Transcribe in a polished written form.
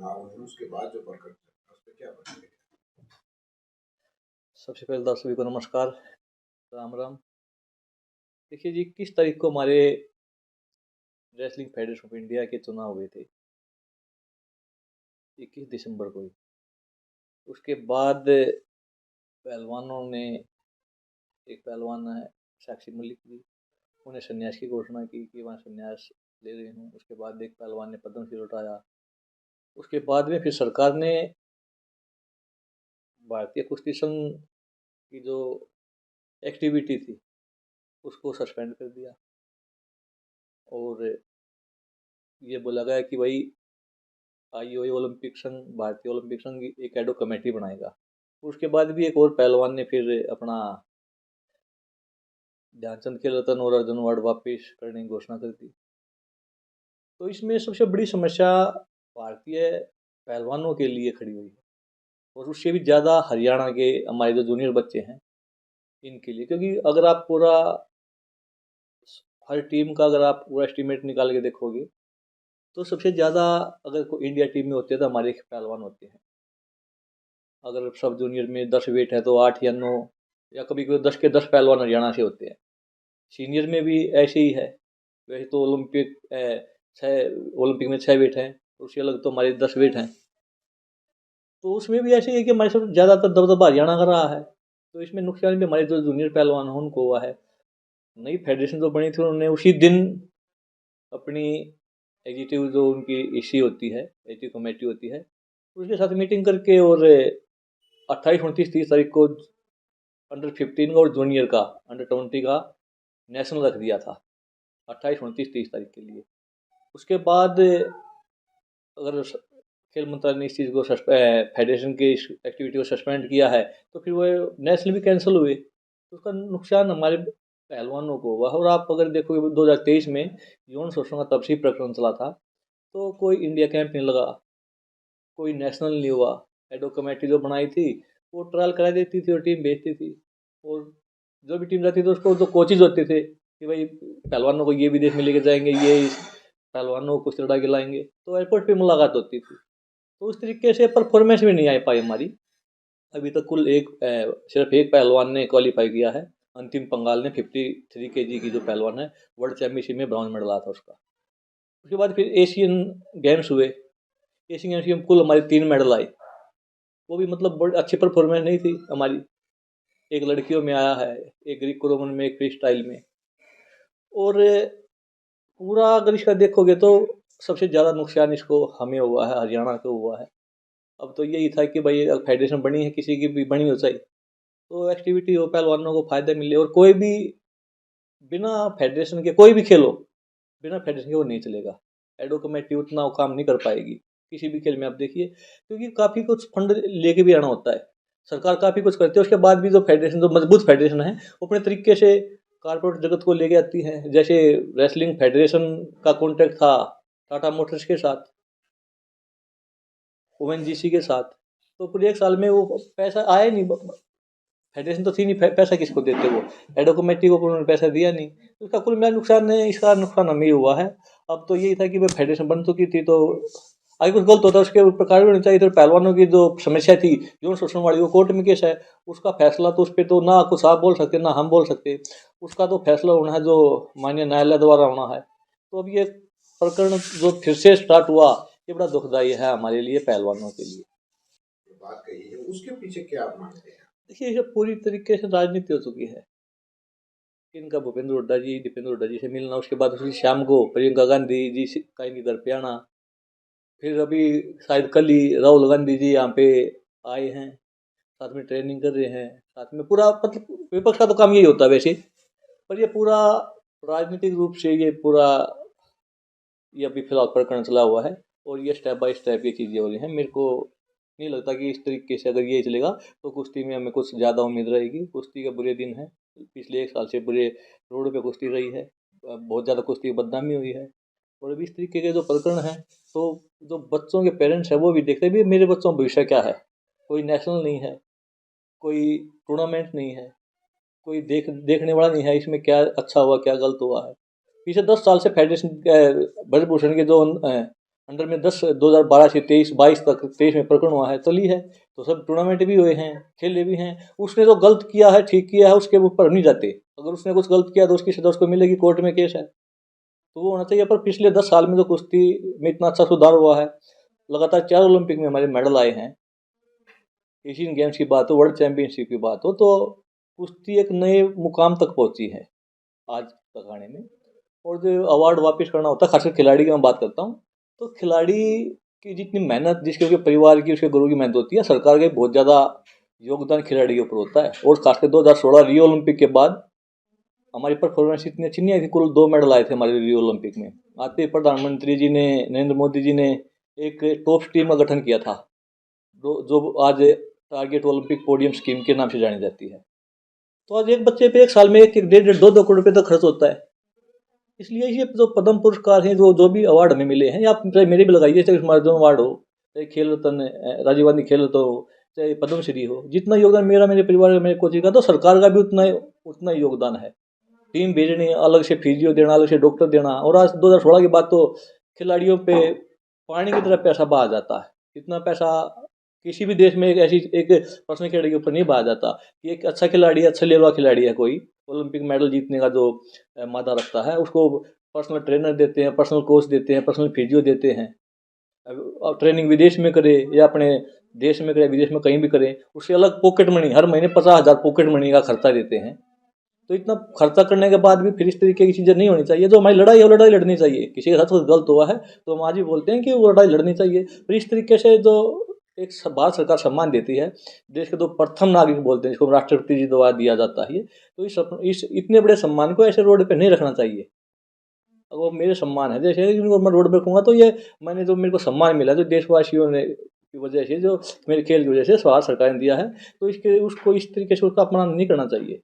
चुनाव हुए उसके बाद जो प्रकट है उस पर क्या प्रतिक्रिया? सबसे पहले तो सभी को नमस्कार, राम राम। देखिए जी, 21 तारीख को हमारे रेसलिंग फेडरेशन ऑफ इंडिया के चुनाव हुए थे, 21 दिसंबर को ही। उसके बाद पहलवानों ने, एक पहलवान है साक्षी मलिक जी, उन्हें संन्यास की घोषणा की कि वहाँ संन्यास ले रही हूँ। उसके बाद एक पहलवान ने पद्मश्री उठाया। उसके बाद में फिर सरकार ने भारतीय कुश्ती संघ की जो एक्टिविटी थी उसको सस्पेंड कर दिया और ये बोला गया कि भाई आईओए ओलंपिक संघ, भारतीय ओलंपिक संघ एक एडो कमेटी बनाएगा। उसके बाद भी एक और पहलवान ने फिर अपना ध्यानचंद खेल रत्न और अर्जुन अवार्ड वापिस करने की घोषणा कर दी। तो इसमें सबसे बड़ी समस्या भारतीय पहलवानों के लिए खड़ी हुई है और उससे भी ज़्यादा हरियाणा के हमारे जो जूनियर बच्चे हैं इनके लिए, क्योंकि अगर आप पूरा हर टीम का अगर आप पूरा एस्टीमेट निकाल के देखोगे तो सबसे ज़्यादा अगर कोई इंडिया टीम में होते हैं तो हमारे पहलवान होते हैं। अगर सब जूनियर में 10 वेट है तो 8 या 9 या कभी कभी 10 के 10 पहलवान हरियाणा से होते हैं। सीनियर में भी ऐसे ही है। वैसे तो ओलंपिक में 6 वेट हैं, उससे अलग तो हमारे 10 वेट हैं। तो उसमें भी ऐसे ही है कि हमारे सब ज़्यादातर दबदबा हरियाणा का रहा है। तो इसमें नुकसान भी हमारे जो जूनियर पहलवान हैं उनको हुआ है। नई फेडरेशन जो बनी थी उन्होंने उसी दिन अपनी एग्जीक्यूटिव जो उनकी इसी होती है, एग्जीक्यूटिव कमेटी होती है, उसके साथ मीटिंग करके और 28, 29, 30 तारीख को अंडर 15 का और जूनियर का अंडर 20 का नेशनल रख दिया था 28, 29, 30 तारीख के लिए। उसके बाद अगर खेल मंत्रालय ने इस चीज़ को फेडरेशन की इस एक्टिविटी को सस्पेंड किया है तो फिर वो नेशनल भी कैंसिल हुए। तो उसका नुकसान हमारे पहलवानों को हुआ। और आप अगर देखोगे 2023 में यौन शोषण का तब से ही प्रकरण चला था तो कोई इंडिया कैंप नहीं लगा, कोई नेशनल नहीं हुआ। एडो कमेटी जो बनाई थी वो ट्रायल करा देती थी और टीम भेजती थी, और जो भी टीम जाती थी उसको जो कोचेज होते थे कि भाई पहलवानों को ये विदेश में लेके जाएंगे, ये पहलवानों को कुछ लड़ा के लाएंगे, तो एयरपोर्ट पे मुलाकात होती थी। तो उस तरीके से परफॉर्मेंस भी नहीं आ पाई हमारी। अभी तक कुल सिर्फ एक पहलवान ने क्वालिफाई किया है, अंतिम पंगाल ने 53 kg की जो पहलवान है, वर्ल्ड चैंपियनशिप में ब्रॉन्ज मेडल आया था उसका। उसके बाद फिर एशियन गेम्स हुए। एशियन गेम्स में कुल हमारे 3 मेडल आए, वो भी मतलब बड़ी अच्छी परफॉर्मेंस नहीं थी हमारी। एक लड़कियों में आया है, एक ग्रीको रोमन में, एक फ्री स्टाइल में। और पूरा अगर इसका देखोगे तो सबसे ज़्यादा नुकसान इसको हमें हुआ है, हरियाणा को हुआ है। अब तो यही था कि भाई फेडरेशन बनी है, किसी की भी बनी हो चाहिए तो एक्टिविटी हो, पहलवानों को फायदा मिले। और कोई भी बिना फेडरेशन के कोई भी खेल हो, बिना फेडरेशन के वो नहीं चलेगा। एडो कमेटी उतना वो काम नहीं कर पाएगी किसी भी खेल में। आप देखिए, क्योंकि काफ़ी कुछ फंड लेके भी आना होता है, सरकार काफ़ी कुछ करती है। उसके बाद भी जो फेडरेशन, जो मजबूत फेडरेशन है, वो अपने तरीके से कारपोरेट जगत को लेके आती है। जैसे रेसलिंग फेडरेशन का कॉन्ट्रैक्ट था टाटा मोटर्स के साथ, ओएनजीसी के साथ, तो पूरे एक साल में वो पैसा आया नहीं। फेडरेशन तो थी नहीं, पैसा किसको देते वो, एडो कमेटी को उन्होंने पैसा दिया नहीं। तो इसका कुल मिला नुकसान है, इसका नुकसान हमें ही हुआ है। अब तो यही था कि भाई फेडरेशन बन चुकी थी तो आगे कुछ गलत होता है उसके ऊपर कार्रवाई होनी चाहिए। इधर पहलवानों की जो समस्या थी यौन शोषण वाली, वो कोर्ट में केस है, उसका फैसला तो उस पर तो ना कुछ आप बोल सकते ना हम बोल सकते। उसका तो फैसला होना है जो माननीय न्यायालय द्वारा होना है। तो अब ये प्रकरण जो फिर से स्टार्ट हुआ, ये बड़ा दुखदायी है हमारे लिए, पहलवानों के लिए। बात कही है उसके पीछे क्या आप मानते हैं? देखिए, ये पूरी तरीके से राजनीति हो चुकी है। इनका भूपेंद्र हुड्डा जी, दीपेंद्र हुड्डा जी से मिलना, उसके बाद उसी शाम को प्रियंका गांधी जी का इनके घर पे आना, फिर अभी शायद कल ही राहुल गांधी जी यहाँ पे आए हैं, साथ में ट्रेनिंग कर रहे हैं, साथ में पूरा मतलब विपक्ष का तो काम यही होता है वैसे। पर ये पूरा राजनीतिक रूप से ये पूरा ये अभी फिलहाल प्रकरण चला हुआ है और ये स्टेप बाय स्टेप ये चीज़ें हो रही हैं। मेरे को नहीं लगता कि इस तरीके से अगर ये चलेगा तो कुश्ती में हमें कुछ ज़्यादा उम्मीद रहेगी। कुश्ती के बुरे दिन हैं, पिछले एक साल से बुरे रोड पे कुश्ती रही है, बहुत ज़्यादा कुश्ती की बदनामी हुई है। और अभी इस तरीके के जो प्रकरण हैं तो जो बच्चों के पेरेंट्स हैं वो भी देखते भी मेरे बच्चों का भविष्य क्या है। कोई नेशनल नहीं है, कोई टूर्नामेंट नहीं है, कोई देखने वाला नहीं है इसमें क्या अच्छा हुआ क्या गलत हुआ है। पिछले 10 साल से फेडरेशन ब्रजभूषण के जो अंडर में 2012 से 23-22 तक 23 में प्रकरण हुआ है, चली है, तो सब टूर्नामेंट भी हुए हैं, खेले भी हैं। उसने जो गलत किया है, ठीक किया है, उसके ऊपर हम नहीं जाते। अगर उसने कुछ गलत किया तो उसकी सजा उसको मिलेगी, कोर्ट में केस है, तो वो होना चाहिए। पर पिछले 10 साल में जो कुश्ती में इतना अच्छा सुधार हुआ है, लगातार 4 ओलंपिक में हमारे मेडल आए हैं। एशियन गेम्स की बात हो, वर्ल्ड चैंपियनशिप की बात हो, तो कुश्ती एक नए मुकाम तक पहुंची है आज तक आने में। और जो अवार्ड वापस करना होता है, खासकर खिलाड़ी की मैं बात करता हूँ, तो खिलाड़ी की जितनी मेहनत, जिसके उसके परिवार की, उसके गुरु की मेहनत होती है, सरकार का बहुत ज़्यादा योगदान खिलाड़ी के ऊपर होता है। और खासकर 2016 रियो ओलंपिक के बाद हमारी परफॉर्मेंस इतनी अच्छी नहीं आई थी। कुल 2 मेडल आए थे हमारे रियो ओलंपिक में। आते ही प्रधानमंत्री जी ने, नरेंद्र मोदी जी ने एक टॉप टीम का गठन किया था, जो आज टारगेट ओलंपिक पोडियम स्कीम के नाम से जानी जाती है। तो आज एक बच्चे पे एक साल में 1-1.5-2 करोड़ रुपए तक खर्च होता है। इसलिए ये जो पद्म पुरस्कार हैं, जो भी अवार्ड हमें मिले हैं, या चाहे मेरे भी लगाइए, चाहे स्मार्ट अवार्ड हो, चाहे खेल रत्न, राजीव गांधी खेल रत्न हो, चाहे पद्मश्री हो, जितना योगदान मेरा, मेरे परिवार का, मेरे कोचिंग का, तो सरकार का भी उतना ही योगदान है। टीम भेजनी, अलग से फिजियो देना, अलग से डॉक्टर देना। और आज 2016 के बाद तो खिलाड़ियों पे पानी की तरह पैसा बहा जाता है। इतना पैसा किसी भी देश में एक पर्सनल खिलाड़ी के ऊपर नहीं बहा जाता कि एक अच्छा खिलाड़ी है, अच्छा लेवल का खिलाड़ी है, कोई ओलंपिक मेडल जीतने का जो मादा रखता है, उसको पर्सनल ट्रेनर देते हैं, पर्सनल कोच देते हैं, पर्सनल फिजियो देते हैं। अब ट्रेनिंग विदेश में करे या अपने देश में करे, विदेश में कहीं भी करे, उससे अलग पॉकेट मनी, हर महीने 50,000 पॉकेट मनी का खर्चा देते हैं। तो इतना खर्चा करने के बाद भी फिर इस तरीके की चीज़ें नहीं होनी चाहिए। जो हमारी लड़ाई है, वो लड़ाई लड़नी चाहिए। किसी के साथ कुछ गलत हुआ है तो हम आज भी बोलते हैं कि वो लड़ाई लड़नी चाहिए। फिर इस तरीके से जो एक भारत सरकार सम्मान देती है, देश के 2 प्रथम नागरिक बोलते हैं, जिसको राष्ट्रपति जी द्वारा दिया जाता है, ये तो इस इतने बड़े सम्मान को ऐसे रोड पे नहीं रखना चाहिए। अब वो मेरे सम्मान है, जैसे इनको मैं रोड पे रखूँगा तो ये मैंने जो मेरे को सम्मान मिला, जो देशवासियों ने की वजह से, जो मेरे खेल की वजह से भारत सरकार ने दिया है, तो इसके उसको इस तरीके से उसका अपमान नहीं करना चाहिए।